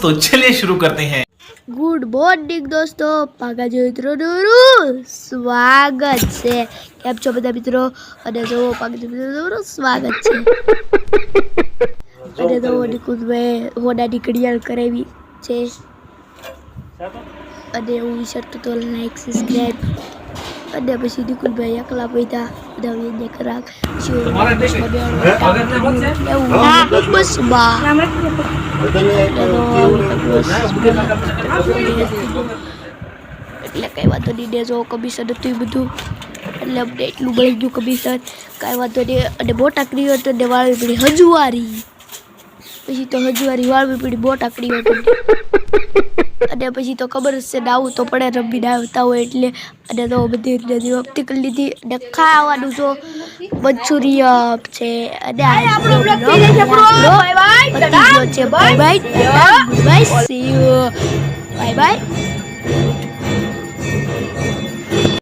तो चलिए शुरू करते हैं। ગુડ મોર્નિંગ દોસ્તો, પાગા જો મિત્રોનું સ્વાગત છે. કેમ છો બધા મિત્રો? અને જો પાગા જો મિત્રોનું સ્વાગત છે. અને તો નિકુંજભાઈ હોનાની ઘડિયાળ કરાવી છે અને હું વિચારતો તો લાઈક સબસ્ક્રાઈબ અને પછી નિકુંજભાઈ એકલા પૈસા બધા એને કરાક બસ એટલે કઈ વાંધો નહીં. ને જો કમિશન હતું એ બધું એટલે અમને એટલું મળી ગયું કમિશન, કાંઈ વાંધો નહીં. અને મોટા ક્રિએટર ને વાળવી પડી હજુવારી, પછી તો હજુવારી વાળવી પડી મોટા ક્રિએટર અને પછી તો ખબર જ છે ને આવું તો પડે રમીને આવતા હોય એટલે. અને તો બધી રીતે વખતે કરી લીધી અને ખાવાનું જો મંચુરિયન છે અને bye bye see you bye bye.